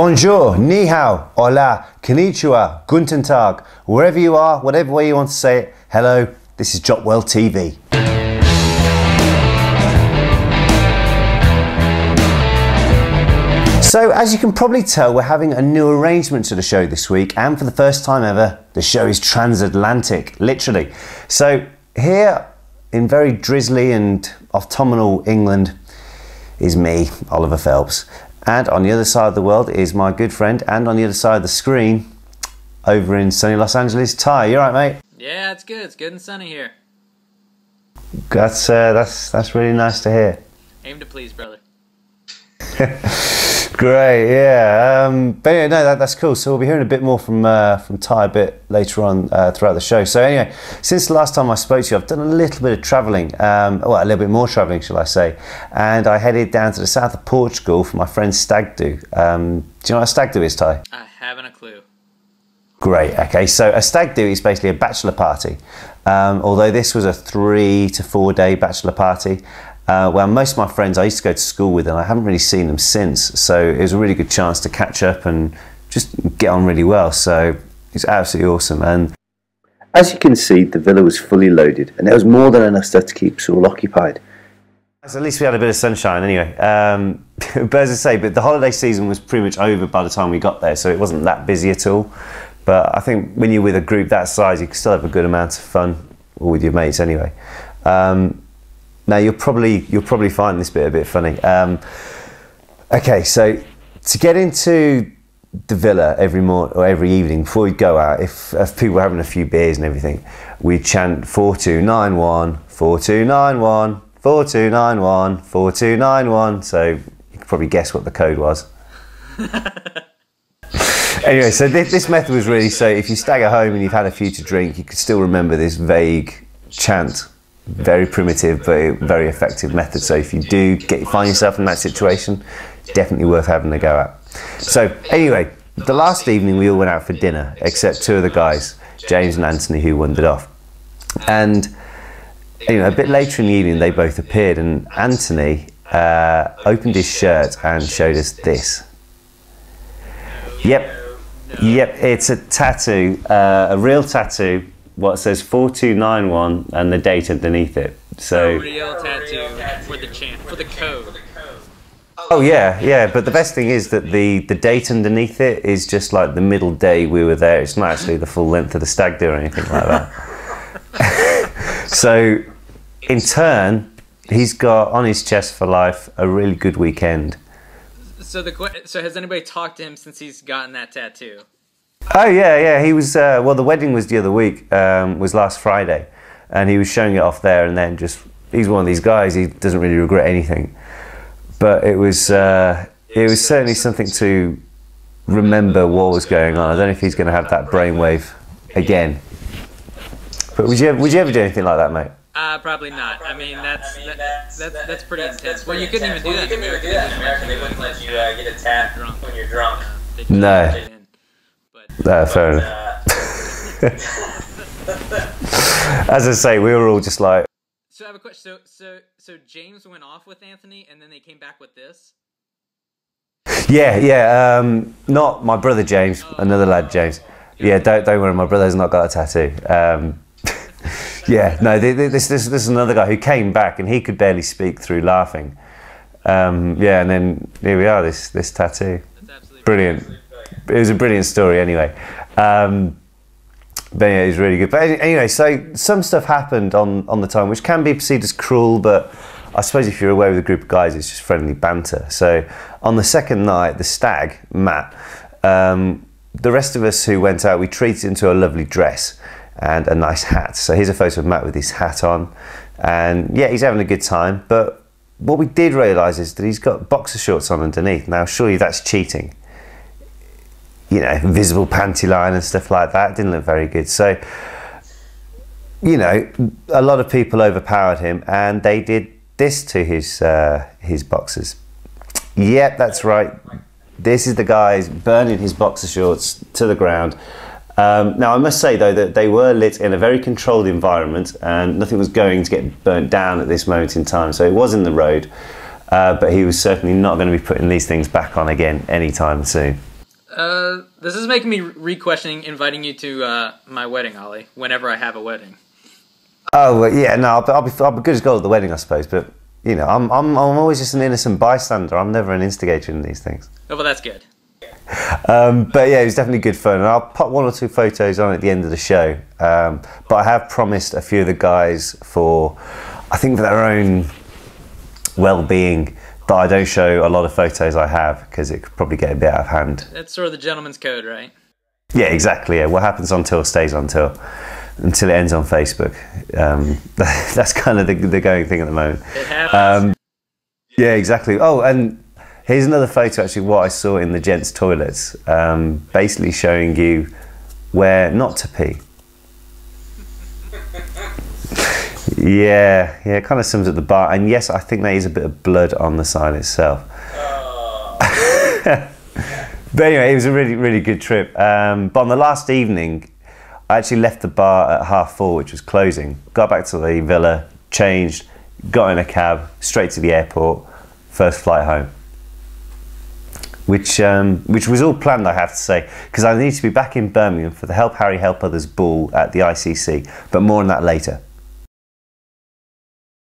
Bonjour, ni hao, hola, konnichiwa, guten tag, wherever you are, whatever way you want to say it, hello, this is JOPWORLD TV. So as you can probably tell, we're having a new arrangement to the show this week, and for the first time ever, the show is transatlantic, literally. So here in very drizzly and autumnal England is me, Oliver Phelps. And on the other side of the world is my good friend, and on the other side of the screen, over in sunny Los Angeles, Ty. You all right, mate? Yeah, it's good. It's good and sunny here. That's really nice to hear. Aim to please, brother. Great, yeah. But anyway, no, that's cool. So we'll be hearing a bit more from Ty a bit later on throughout the show. So anyway, since the last time I spoke to you, I've done a little bit of travelling, well, a little bit more travelling, shall I say. And I headed down to the south of Portugal for my friend's stag do. Do you know what a stag do is, Ty? I haven't a clue. Great, okay. So a stag do is basically a bachelor party. Although this was a 3 to 4 day bachelor party. Well, most of my friends I used to go to school with, and I haven't really seen them since, so it was a really good chance to catch up and just get on really well. So it's absolutely awesome. And as you can see, the villa was fully loaded, and there was more than enough stuff to keep us all occupied. So at least we had a bit of sunshine anyway. But as I say, but the holiday season was pretty much over by the time we got there, so it wasn't that busy at all. But I think when you're with a group that size, you can still have a good amount of fun, or with your mates anyway. Now you'll probably find this bit a bit funny. Okay, so to get into the villa every morning or every evening before we go out, if people were having a few beers and everything, we'd chant 4291, 4291, 4291, 4291. So you can probably guess what the code was. Anyway, so this method was really so if you stagger home and you've had a few to drink, you could still remember this vague chant. Very primitive but very effective method. So if you do find yourself in that situation, definitely worth having a go at. So anyway, the last evening we all went out for dinner, except two of the guys, James and Anthony, who wandered off. And you know, a bit later in the evening they both appeared, and Anthony opened his shirt and showed us this. Yep, it's a tattoo, a real tattoo. What says 4291 and the date underneath it. So a real tattoo for the chant, for the code. Oh yeah, but the best thing is that the date underneath it is just like the middle day we were there. It's not actually the full length of the stag do or anything like that. So in turn, he's got on his chest for life a really good weekend. So has anybody talked to him since he's gotten that tattoo? Oh yeah, he was, well the wedding was the other week, was last Friday, and he was showing it off there, and then he's one of these guys, he doesn't really regret anything. But it was certainly something to remember what was going on. I don't know if he's going to have that brainwave again. But would you ever do anything like that, mate? Probably not. I mean, that's pretty intense. Well, you couldn't even do that in America. They wouldn't let you get a tat when you're drunk. No. Fair enough. As I say, we were all just like. So I have a question. So James went off with Anthony, and then they came back with this. Yeah. Not my brother James, another lad James. Yeah, don't worry, my brother's not got a tattoo. Yeah, no, this is another guy who came back, and he could barely speak through laughing. Yeah, and then here we are, this tattoo. That's absolutely brilliant. It was a brilliant story anyway. But yeah, it was really good. But anyway, so some stuff happened on the time which can be perceived as cruel, but I suppose if you're away with a group of guys, it's just friendly banter. So on the second night, the stag, Matt, the rest of us who went out, we treated him to a lovely dress and a nice hat. So here's a photo of Matt with his hat on, and yeah, he's having a good time. But what we did realise is that he's got boxer shorts on underneath. Now surely that's cheating. You know, visible panty line and stuff like that. It didn't look very good. So, you know, a lot of people overpowered him, and they did this to his boxers. Yep, that's right. This is the guys burning his boxer shorts to the ground. Now, I must say, though, that they were lit in a very controlled environment, and nothing was going to get burnt down at this moment in time. So it was in the road, but he was certainly not going to be putting these things back on again anytime soon. This is making me re-questioning inviting you to my wedding, Ollie. Whenever I have a wedding. Oh well, yeah, no, I'll be good as gold at the wedding, I suppose. But you know, I'm always just an innocent bystander. I'm never an instigator in these things. Oh, well, that's good. But yeah, it was definitely good fun. And I'll put 1 or 2 photos on at the end of the show. But I have promised a few of the guys I think for their own well-being, that I don't show a lot of photos I have, because it could probably get a bit out of hand. That's sort of the gentleman's code, right? Yeah, exactly. Yeah. What happens on tour stays on tour until it ends on Facebook. That's kind of the going thing at the moment. It happens. Yeah, exactly. Oh, and here's another photo, actually, what I saw in the gents' toilets, basically showing you where not to pee. Yeah, it kind of sums up the bar. And yes, I think there is a bit of blood on the sign itself. But anyway, it was a really, really good trip. But on the last evening, I actually left the bar at 4:30, which was closing. Got back to the villa, changed, got in a cab, straight to the airport, first flight home. Which was all planned, I have to say, because I need to be back in Birmingham for the Help Harry Help Others ball at the ICC. But more on that later.